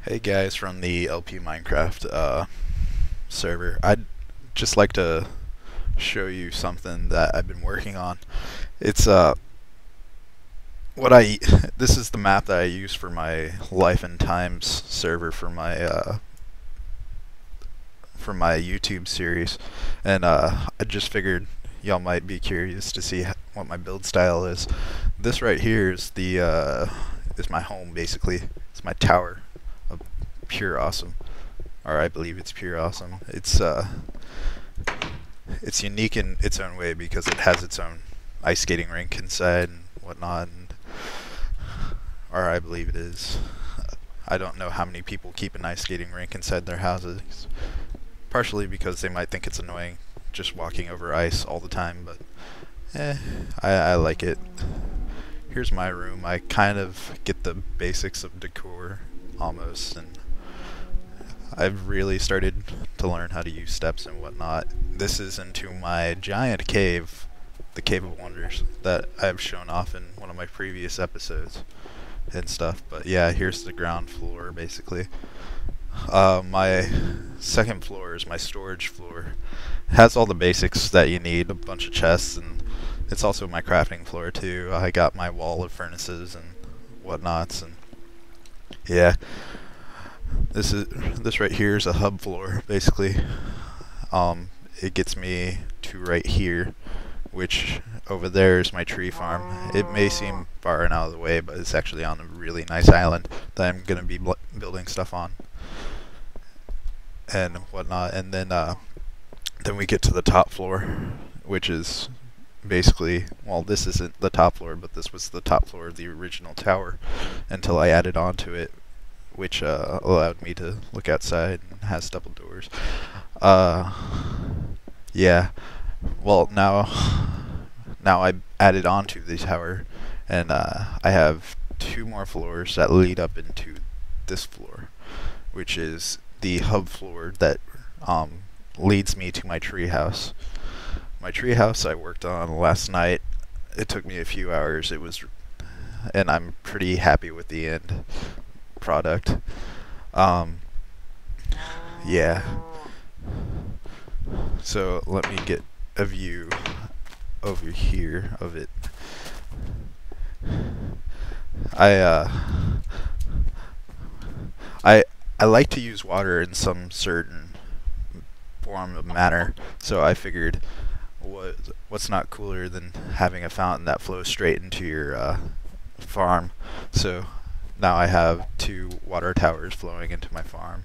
Hey guys from the LPMinecraft server. I'd just like to show you something that I've been working on. It's what I this is the map that I use for my Life and Times server for my YouTube series, and I just figured y'all might be curious to see what my build style is. This right here is the is my home basically. It's my tower of pure awesome, or I believe it's pure awesome. It's unique in its own way because it has its own ice skating rink inside and whatnot, or I believe it is. I don't know how many people keep an ice skating rink inside their houses, partially because they might think it's annoying just walking over ice all the time, but I like it. Here's my room. I kind of get the basics of decor almost, and I've really started to learn how to use steps and whatnot. This is into my giant cave, the Cave of Wonders, that I've shown off in one of my previous episodes and stuff. But yeah, here's the ground floor basically. My second floor is my storage floor. It has all the basics that you need, a bunch of chests, and it's also my crafting floor too. I got my wall of furnaces and whatnots, and yeah. This right here is a hub floor basically. It gets me to right here, which over there is my tree farm. It may seem far and out of the way, but it's actually on a really nice island that I'm gonna be building stuff on and whatnot. And then we get to the top floor, which is basically, well, this isn't the top floor, but this was the top floor of the original tower until I added on to it, which allowed me to look outside and has double doors. Yeah. Well, now I added on to the tower, and I have two more floors that lead up into this floor, which is the hub floor that leads me to my treehouse. My treehouse I worked on last night. It took me a few hours. And I'm pretty happy with the end product. Yeah. So let me get a view over here of it. I like to use water in some certain form of manner, so I figured what's not cooler than having a fountain that flows straight into your farm. So now I have two water towers flowing into my farm,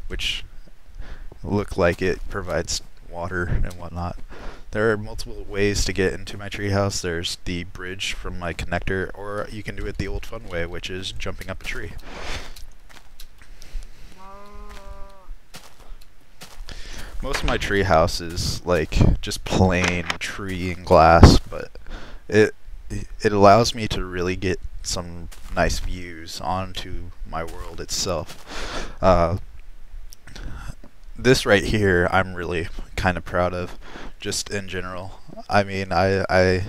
which look like it provides water and whatnot. There are multiple ways to get into my treehouse. There's the bridge from my connector, or you can do it the old fun way, which is jumping up a tree. Most of my treehouse is like just plain tree and glass, but it allows me to really get some nice views onto my world itself. This right here I'm really kind of proud of, just in general. I mean, I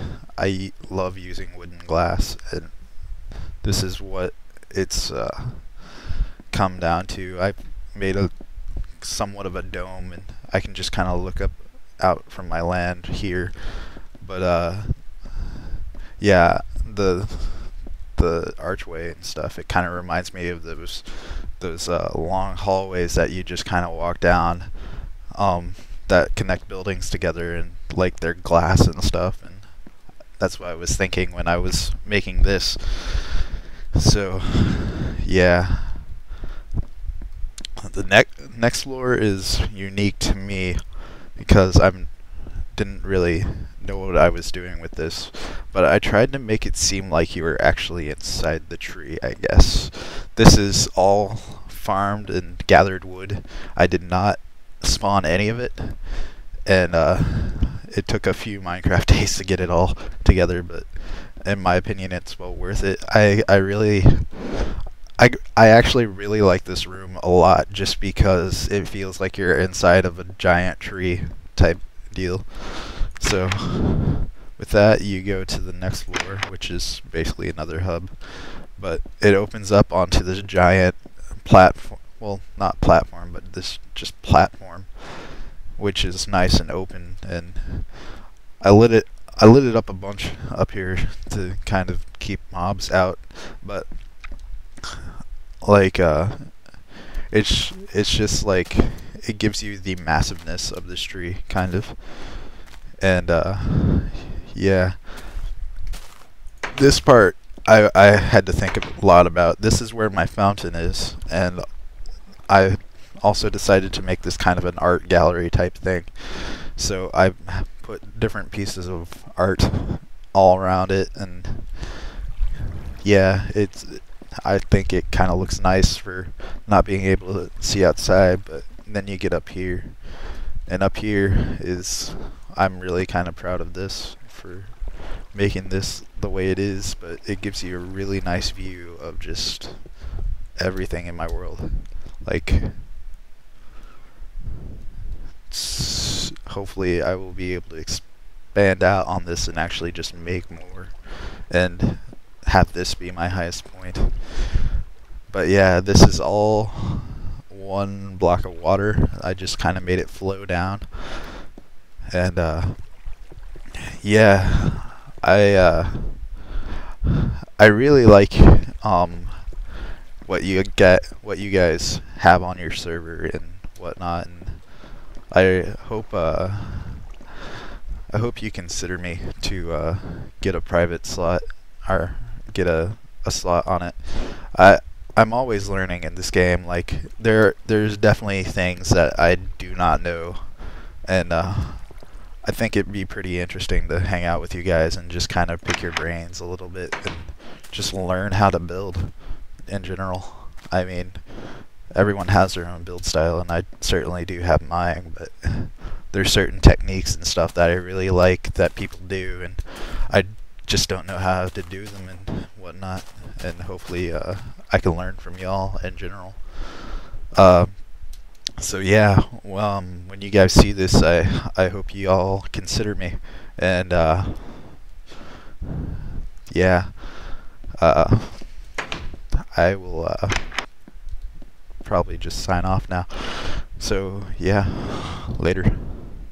love using wood and glass, and this is what it's come down to. I made a somewhat of a dome, and I can just kind of look out from my land here. But yeah, the archway and stuff, it kind of reminds me of those long hallways that you just kind of walk down, that connect buildings together, and like they're glass and stuff, and that's what I was thinking when I was making this. So yeah, the next floor is unique to me because I didn't really know what I was doing with this, but I tried to make it seem like you were actually inside the tree, I guess. This is all farmed and gathered wood. I did not spawn any of it, and it took a few Minecraft days to get it all together, but in my opinion it's well worth it. I actually really like this room a lot, just because it feels like you're inside of a giant tree type deal. So with that, you go to the next floor, which is basically another hub, but it opens up onto this giant well, not platform, but this just platform, which is nice and open. And I lit it up a bunch up here to kind of keep mobs out, but like it's just like it gives you the massiveness of this tree kind of. And yeah, this part I had to think a lot about. This is where my fountain is, and I also decided to make this kind of an art gallery type thing. So I put different pieces of art all around it, and yeah, I think it kind of looks nice for not being able to see outside. But then you get up here, and up here is, I'm really kind of proud of this for making this the way it is, but it gives you a really nice view of just everything in my world. Like, hopefully I will be able to expand out on this and actually just make more and have this be my highest point. But yeah, this is all one block of water. I just kind of made it flow down. And yeah, I really like what you guys have on your server and whatnot, and I hope you consider me to get a private slot or get a slot on it. I'm always learning in this game. Like there's definitely things that I do not know, and I think it'd be pretty interesting to hang out with you guys and just kind of pick your brains a little bit and just learn how to build in general. I mean, everyone has their own build style, and I certainly do have mine, but there's certain techniques and stuff that I really like that people do, and I just don't know how to do them and whatnot, and hopefully I can learn from y'all in general. So yeah, when you guys see this, I hope you all consider me, and yeah, I will probably just sign off now. So yeah, later.